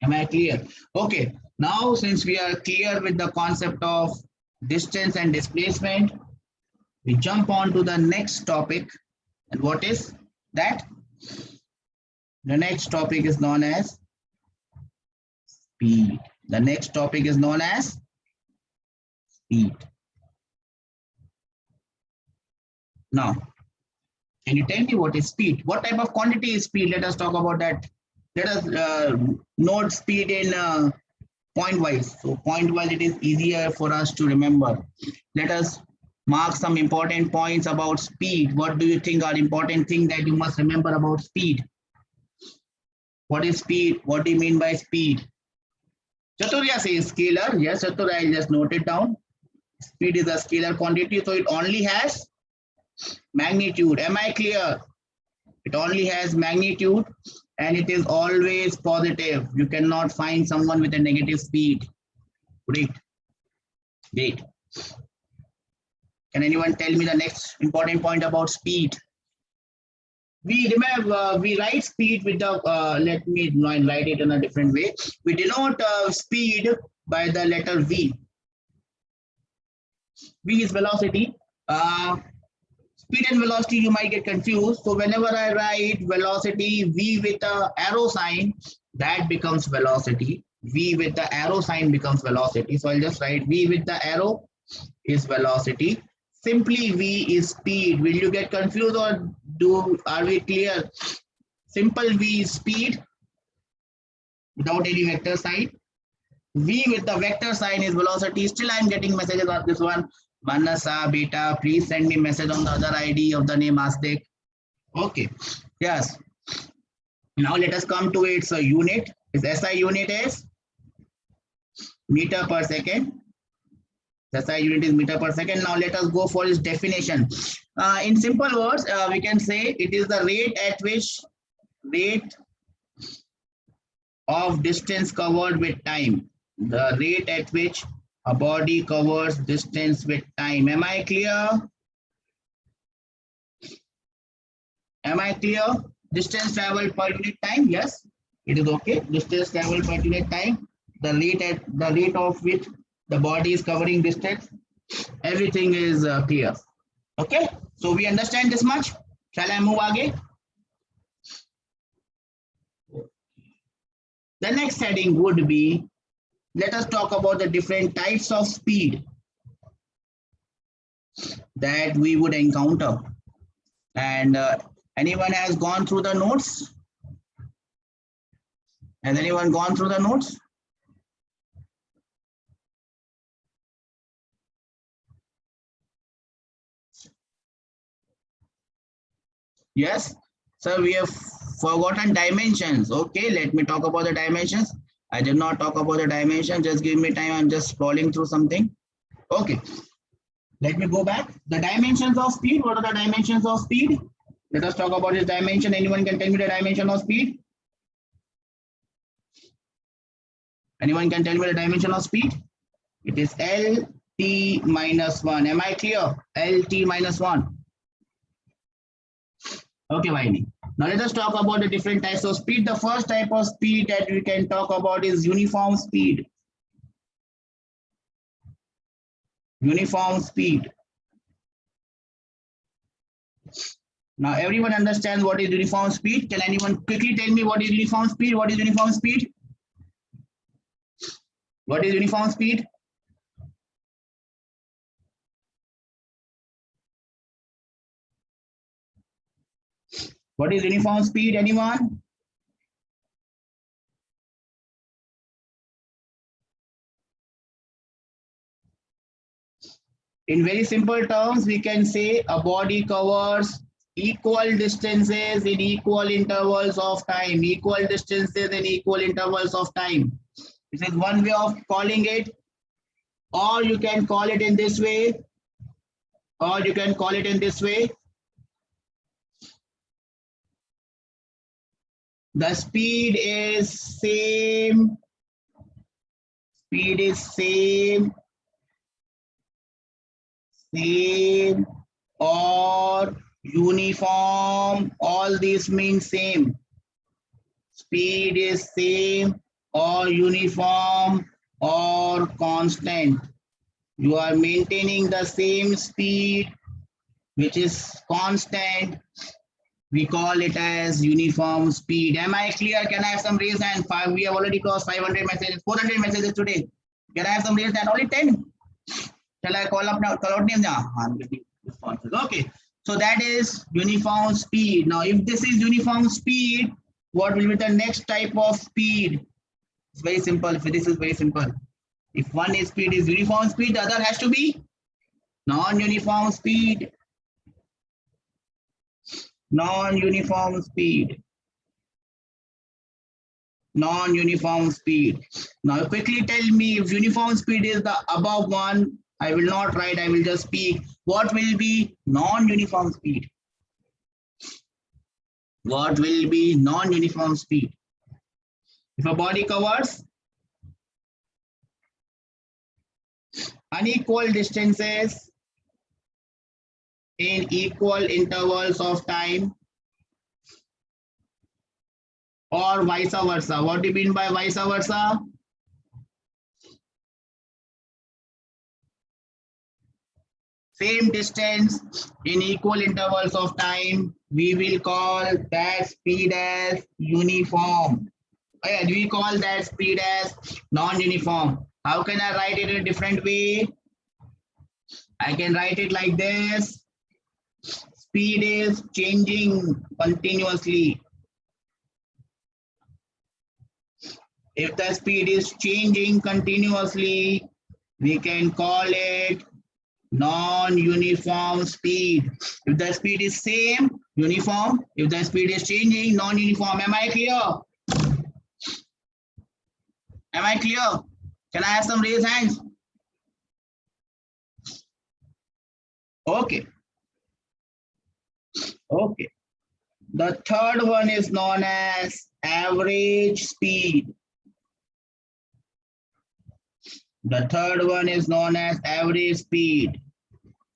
Am I clear? Okay, now since we are clear with the concept of distance and displacement, We jump on to the next topic. And what is that? The next topic is known as speed. The next topic is known as speed. Now, can you tell me what is speed? What type of quantity is speed? Let us talk about that. Let us note speed in point wise. So point wise, it is easier for us to remember. Let us mark some important points about speed. What do you think are important things that you must remember about speed? What is speed? What do you mean by speed? Chaturya says scalar. Yes, Chaturya, I'll just note it down. Speed is a scalar quantity, so it only has magnitude. Am I clear? It only has magnitude and it is always positive. You cannot find someone with a negative speed. Great. Great. Can anyone tell me the next important point about speed? We remember, we write speed with the, let me write it in a different way. We denote speed by the letter V. V is velocity. Speed and velocity, you might get confused. So whenever I write velocity, V with the arrow sign, that becomes velocity. V with the arrow sign becomes velocity. So I'll just write V with the arrow is velocity. Simply V is speed. Will you get confused or are we clear? Simple V is speed without any vector sign. V with the vector sign is velocity. Still I'm getting messages on this one. Manasa, beta, please send me message on the other ID of the name Astik. Okay, yes. Now let us come to its unit. Its SI unit is meter per second. The SI unit is meter per second. Now let us go for its definition. In simple words, we can say it is the rate of distance covered with time. The rate at which a body covers distance with time. Am I clear? Am I clear? Distance traveled per unit time. Yes, it is okay. Distance traveled per unit time. The rate of which the body is covering distance. Everything is clear. Okay. So we understand this much. Shall I move again? The next heading would be, let us talk about the different types of speed that we would encounter. And anyone has gone through the notes? Has anyone gone through the notes? Yes. So we have forgotten dimensions. Okay, let me talk about the dimensions. I did not talk about the dimension. Just give me time. I'm just scrolling through something. Okay. Let me go back. The dimensions of speed. What are the dimensions of speed? Let us talk about this dimension. Anyone can tell me the dimension of speed? Anyone can tell me the dimension of speed? It is LT minus 1. Am I clear? LT minus 1. Okay, Vaini. Now let us talk about the different types of speed. The first type of speed that we can talk about is uniform speed. Uniform speed. Now everyone understands what is uniform speed. Can anyone quickly tell me what is uniform speed? What is uniform speed? What is uniform speed? What is uniform speed? Anyone? In very simple terms, we can say a body covers equal distances in equal intervals of time. Equal distances in equal intervals of time. This is one way of calling it, or you can call it in this way, or you can call it in this way. The speed is same. Speed is same or uniform. All these mean same. Speed is same or uniform or constant. You are maintaining the same speed which is constant, we call it as uniform speed. Am I clear? Can I have some raised hand? We have already crossed 500 messages, 400 messages today. Can I have some raised hand? Only 10. Shall I call up now? Call out names now. I'm getting responses. Okay. So that is uniform speed. Now, if this is uniform speed, what will be the next type of speed? It's very simple. This is very simple. If one is speed is uniform speed, the other has to be non-uniform speed. Non-uniform speed. Non-uniform speed. Now quickly tell me if uniform speed is the above one. I will not write, I will just speak. What will be non-uniform speed? What will be non-uniform speed? If a body covers unequal distances in equal intervals of time, or vice versa. What do you mean by vice versa? Same distance in equal intervals of time, we will call that speed as uniform. And we call that speed as non-uniform. How can I write it in a different way? I can write it like this. Speed is changing continuously. If the speed is changing continuously, we can call it non-uniform speed. If the speed is same, uniform. If the speed is changing, non-uniform. Am I clear? Am I clear? Can I have some raised hands? Okay. Okay. The third one is known as average speed. The third one is known as average speed.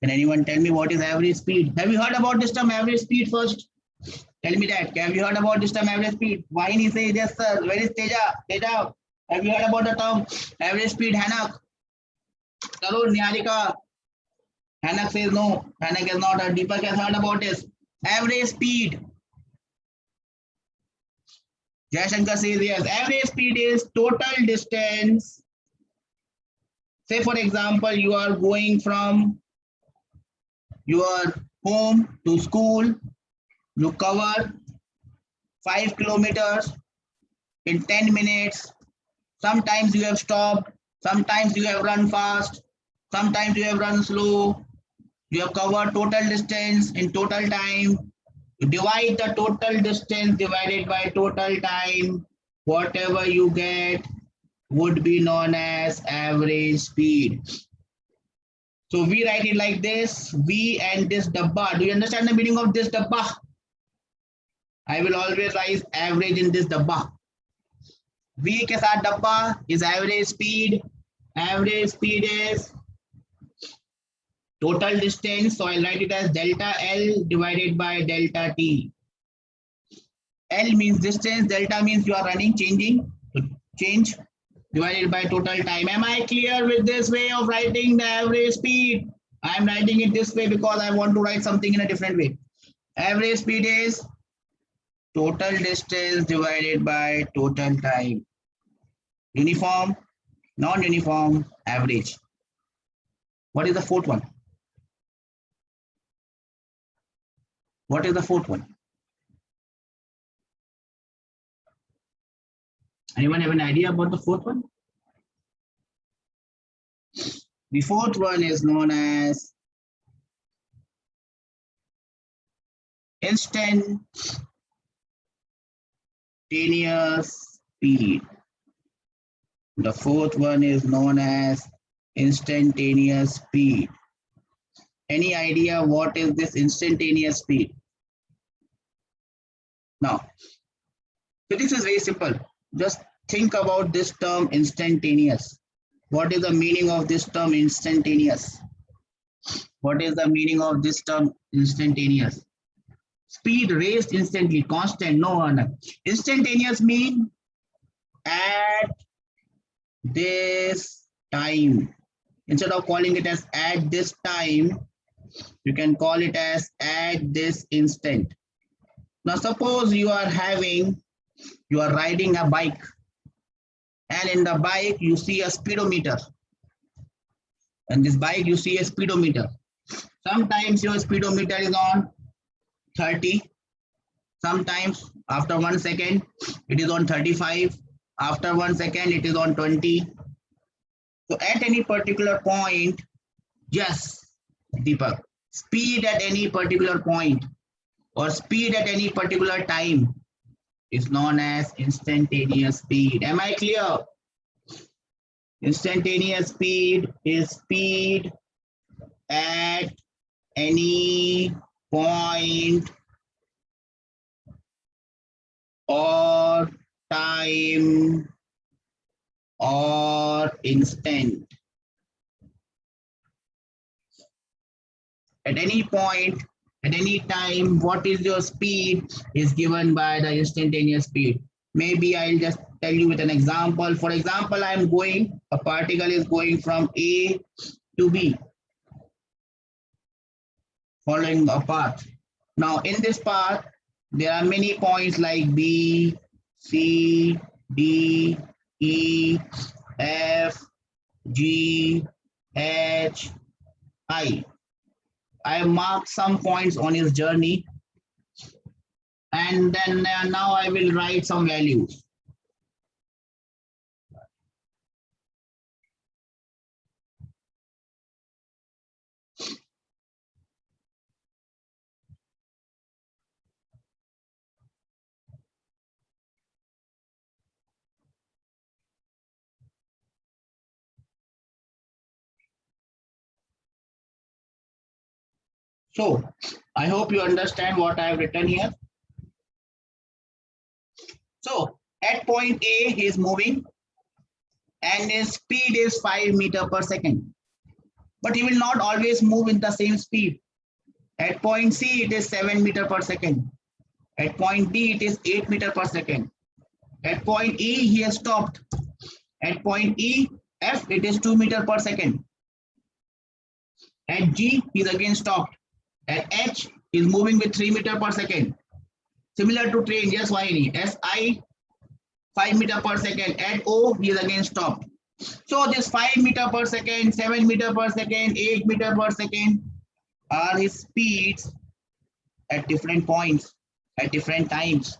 Can anyone tell me what is average speed? Have you heard about this term average speed first? Tell me that. Have you heard about this term average speed? Vahini says yes, sir. Where is Teja? Teja, have you heard about the term average speed? Hanak? Tarun, Niharika? Hanak says no. Hanak has not heard. Deepak has heard about this. Average speed. Jayashankar says yes. Average speed is total distance. Say for example, you are going from your home to school. You cover 5 kilometers in 10 minutes. Sometimes you have stopped. Sometimes you have run fast. Sometimes you have run slow. You have covered total distance in total time. You divide the total distance divided by total time. Whatever you get would be known as average speed. So we write it like this. V and this dabba. Do you understand the meaning of this dabba? I will always write average in this dabba. V के साथ dabba is average speed. Average speed is total distance. So I'll write it as delta L divided by delta T. L means distance. Delta means you are running, changing. So change divided by total time. Am I clear with this way of writing the average speed? I am writing it this way because I want to write something in a different way. Average speed is total distance divided by total time. Uniform, non-uniform, average. What is the fourth one? What is the fourth one? Anyone have an idea about the fourth one? The fourth one is known as instantaneous speed. The fourth one is known as instantaneous speed. Any idea what is this instantaneous speed? Now, physics is very simple. Just think about this term instantaneous. What is the meaning of this term instantaneous? What is the meaning of this term instantaneous? Speed raised instantly, constant, no one. Instantaneous mean at this time. Instead of calling it as at this time, You can call it as at this instant. Now suppose you are riding a bike, and in the bike you see a speedometer. And this bike you see a speedometer. Sometimes your speedometer is on 30. Sometimes after 1 second it is on 35. After 1 second it is on 20. So at any particular point, yes, Deepak, speed at any particular point or speed at any particular time is known as instantaneous speed. Am I clear? Instantaneous speed is speed at any point or time or instant. At any point, at any time, what is your speed is given by the instantaneous speed. Maybe I'll just tell you with an example. For example, a particle is going from A to B, following a path. Now in this path, there are many points like B, C, D, E, F, G, H, I. I have marked some points on his journey, and then now I will write some values. So I hope you understand what I have written here. So at point A, he is moving and his speed is 5 meters per second. But he will not always move in the same speed. At point C, it is 7 meters per second. At point D, it is 8 meters per second. At point E, he has stopped. At point E, F, it is 2 meters per second. At G, he is again stopped. At H, he is moving with 3 meters per second. Similar to train, just YNE. SI, 5 meters per second. At O, he is again stopped. So this 5 meters per second, 7 meters per second, 8 meters per second are his speeds at different points, at different times.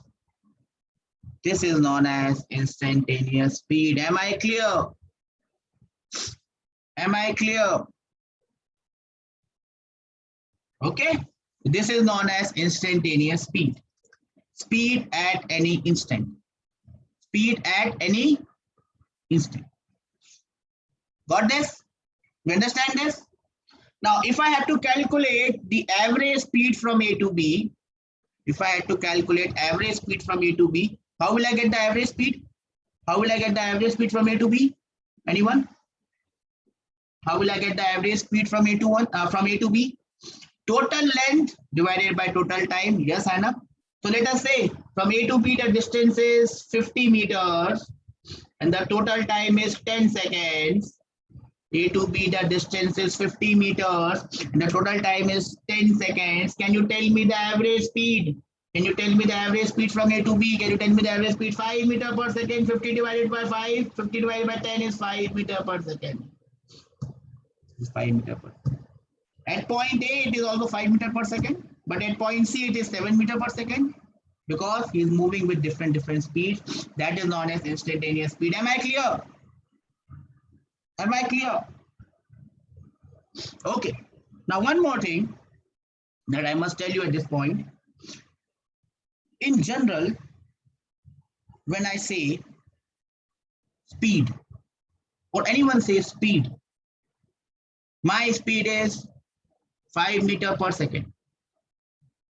This is known as instantaneous speed. Am I clear? Am I clear? Okay, this is known as instantaneous speed. Speed at any instant. Speed at any instant. Got this? You understand this? Now, if I have to calculate the average speed from A to B, if I had to calculate average speed from A to B, how will I get the average speed? How will I get the average speed from A to B? Anyone? How will I get the average speed from A to B? Total length divided by total time. Yes, Anna. So let us say from A to B the distance is 50 meters and the total time is 10 seconds. A to B the distance is 50 meters and the total time is 10 seconds. Can you tell me the average speed? Can you tell me the average speed from A to B? Can you tell me the average speed? 5 meters per second. 50 divided by 5. 50 divided by 10 is 5 meters per second. It's 5 meters per second. At point A, it is also 5 meters per second, but at point C, it is 7 meters per second because he is moving with different speeds. That is known as instantaneous speed. Am I clear? Am I clear? Okay. Now, one more thing that I must tell you at this point. In general, when I say speed, or anyone says speed, my speed is 5 meters per second.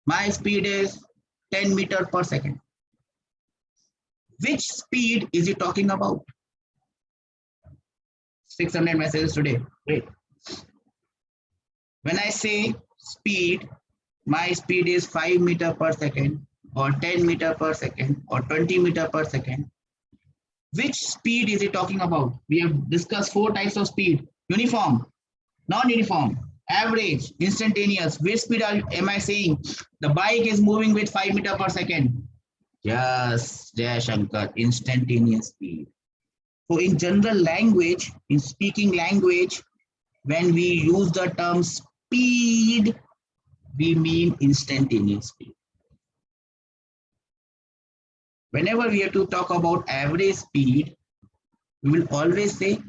My speed is 10 meters per second. Which speed is he talking about? 600 messages today. Great. When I say speed, my speed is 5 meters per second or 10 meters per second or 20 meters per second. Which speed is he talking about? We have discussed 4 types of speed: uniform, non-uniform, Average, instantaneous. Which speed am I saying? The bike is moving with 5 meters per second. Yes, Jai Shankar, instantaneous speed. So in general language, in speaking language, when we use the term speed, we mean instantaneous speed. Whenever we have to talk about average speed, we will always say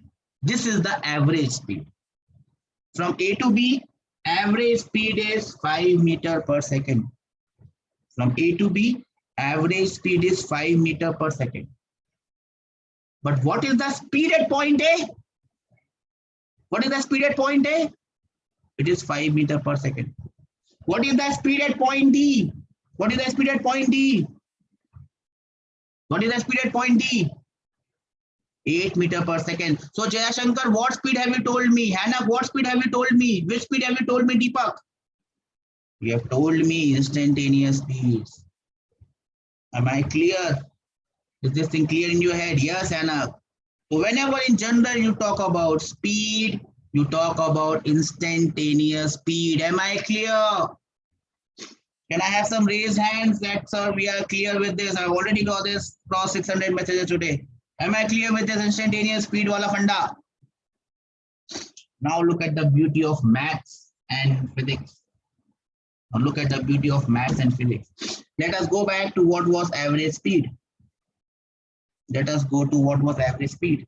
this is the average speed. From A to B, average speed is 5 meters per second. From A to B, average speed is 5 meters per second. But what is the speed at point A? What is the speed at point A? It is 5 meters per second. What is the speed at point D? What is the speed at point D? What is the speed at point D? 8 meters per second. So Jayashankar, what speed have you told me? Hannah, what speed have you told me? Which speed have you told me, Deepak? You have told me instantaneous speeds. Am I clear? Is this thing clear in your head? Yes, Hannah. So whenever in general you talk about speed, you talk about instantaneous speed. Am I clear? Can I have some raised hands that, sir, we are clear with this? I've already got this cross 600 messages today. Am I clear with this instantaneous speed wala funda? Now look at the beauty of maths and physics. Now look at the beauty of maths and physics. Let us go back to what was average speed. Let us go to what was average speed.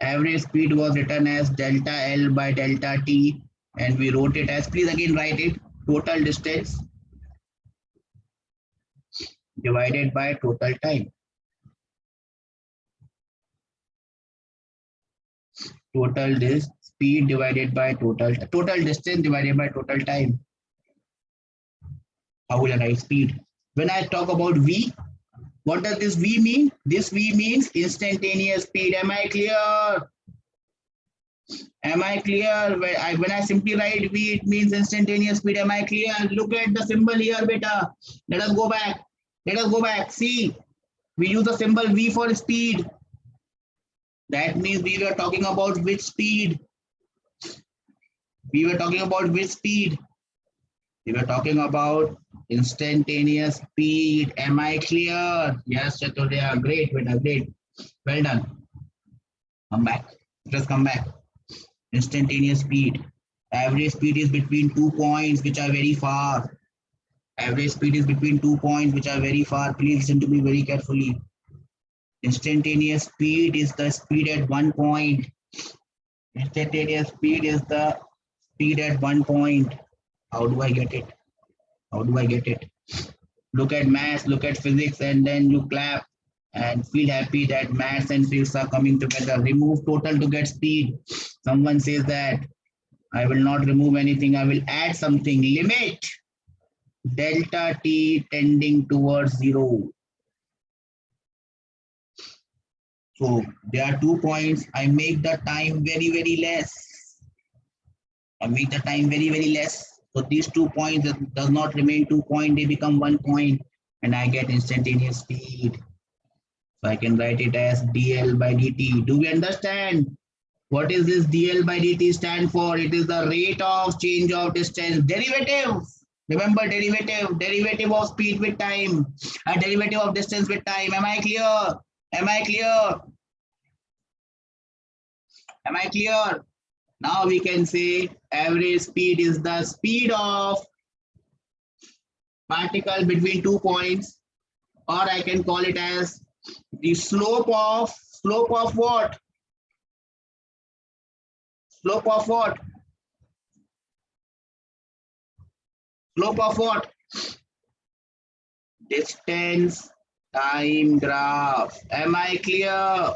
Average speed was written as delta L by delta T, and we wrote it as, please again write it, total distance divided by total time. Total speed divided by total distance divided by total time. How will I write speed? When I talk about V, what does this V mean? This V means instantaneous speed. Am I clear? Am I clear? When I simply write V, it means instantaneous speed. Am I clear? Look at the symbol here, beta. Let us go back. Let us go back. See, we use the symbol V for speed. That means we were talking about which speed? We were talking about which speed? We were talking about instantaneous speed. Am I clear? Yes, Chaturya. Great, beta. Great. Well done. Come back. Just come back. Instantaneous speed. Average speed is between 2 points which are very far. Average speed is between 2 points which are very far. Please listen to me very carefully. Instantaneous speed is the speed at 1 point. Instantaneous speed is the speed at 1 point. How do I get it? How do I get it? Look at maths, look at physics, and then you clap and feel happy that maths and physics are coming together. Remove total to get speed. Someone says that I will not remove anything, I will add something. Limit delta T tending towards 0. So there are 2 points. I make the time very, very less. I make the time very, very less. So these 2 points does not remain 2 points, they become 1 point, and I get instantaneous speed. So I can write it as dl by dt. Do we understand? What is this dl by dt stand for? It is the rate of change of distance. Derivative. Remember derivative of speed with time, and derivative of distance with time. Am I clear? Am I clear? Am I clear? Now we can say average speed is the speed of particle between 2 points, or I can call it as the slope of what? Slope of what? Slope of what? Distance time graph. Am I clear?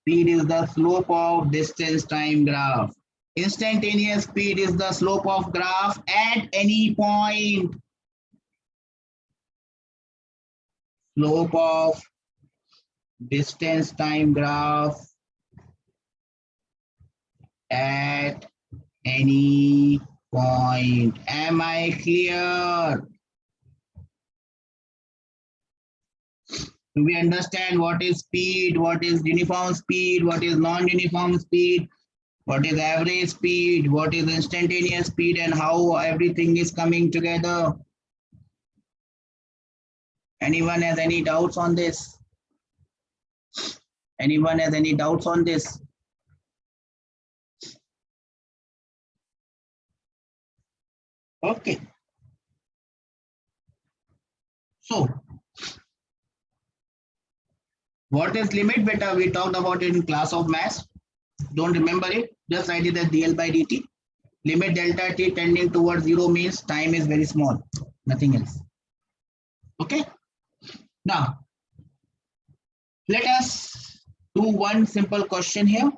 Speed is the slope of distance time graph. Instantaneous speed is the slope of graph at any point. Slope of distance time graph at any point. Am I clear? Do we understand what is speed, what is uniform speed, what is non-uniform speed? What is average speed? What is instantaneous speed, and how everything is coming together? Anyone has any doubts on this? Anyone has any doubts on this? Okay. So, what is limit beta? We talked about it in class of mass. Don't remember it? Just write it as dl by dt. Limit delta t tending towards 0 means time is very small. Nothing else. Okay. Now, let us do one simple question here.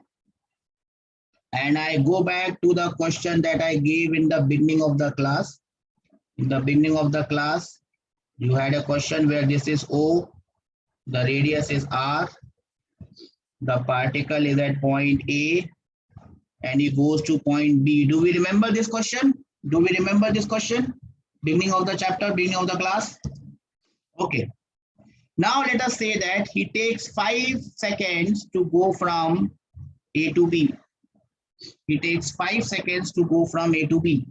And I go back to the question that I gave in the beginning of the class. In the beginning of the class, you had a question where this is O, the radius is R, the particle is at point A, and it goes to point B. Do we remember this question? Do we remember this question? Beginning of the chapter, beginning of the class? Okay. Now let us say that he takes 5 seconds to go from A to B. He takes 5 seconds to go from A to B.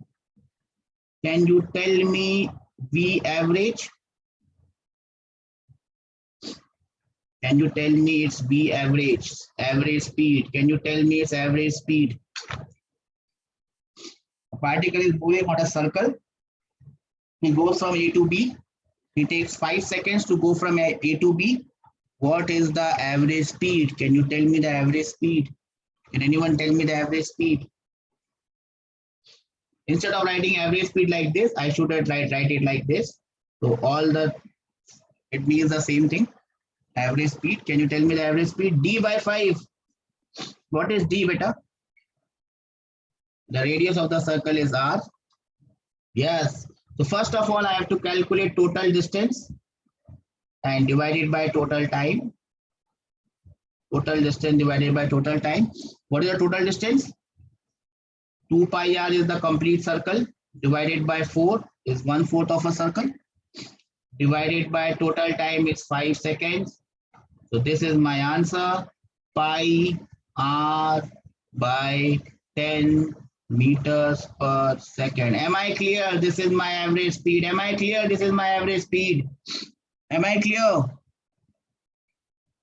Can you tell me V average? Can you tell me its V average, average speed? Can you tell me its average speed? A particle is moving on a circle. He goes from A to B. He takes 5 seconds to go from A to B. What is the average speed? Can you tell me the average speed? Can anyone tell me the average speed? Instead of writing average speed like this, I should write it like this. So it means the same thing. Average speed. Can you tell me the average speed? D by 5. What is D, beta? The radius of the circle is R. Yes. So first of all, I have to calculate total distance and divide it by total time. Total distance divided by total time. What is the total distance? 2 pi r is the complete circle. Divided by 4 is 1/4 of a circle. Divided by total time is 5 seconds. So this is my answer. Pi r by 10 meters per second. Am I clear? This is my average speed. Am I clear? This is my average speed. Am I clear?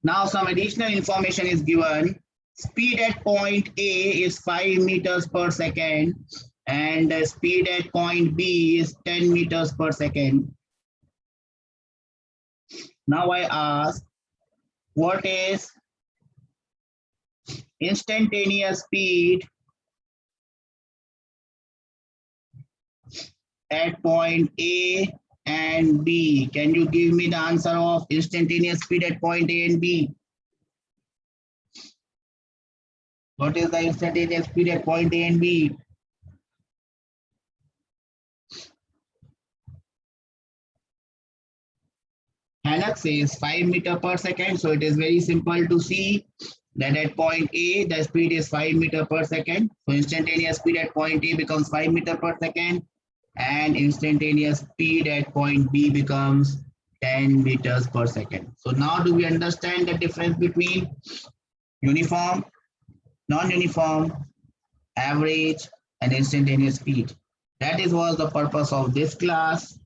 Now some additional information is given. Speed at point A is 5 meters per second and the speed at point B is 10 meters per second. Now I ask, what is instantaneous speed at point A and B? Can you give me the answer of instantaneous speed at point A and B? What is the instantaneous speed at point A and B? Hanak says 5 meters per second. So it is very simple to see that at point A, the speed is 5 meters per second. So instantaneous speed at point A becomes 5 meters per second. And instantaneous speed at point B becomes 10 meters per second. So now do we understand the difference between uniform, non-uniform, average, and instantaneous speed? That was the purpose of this class.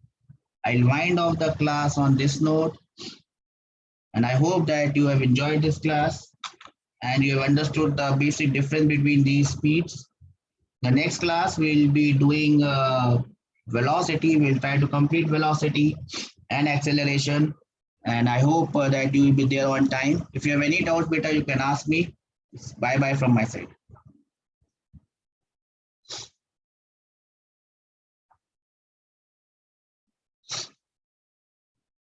I'll wind off the class on this note. And I hope that you have enjoyed this class and you have understood the basic difference between these speeds. The next class we'll be doing velocity. We'll try to complete velocity and acceleration. And I hope that you will be there on time. If you have any doubts, beta, you can ask me. Bye-bye from my side.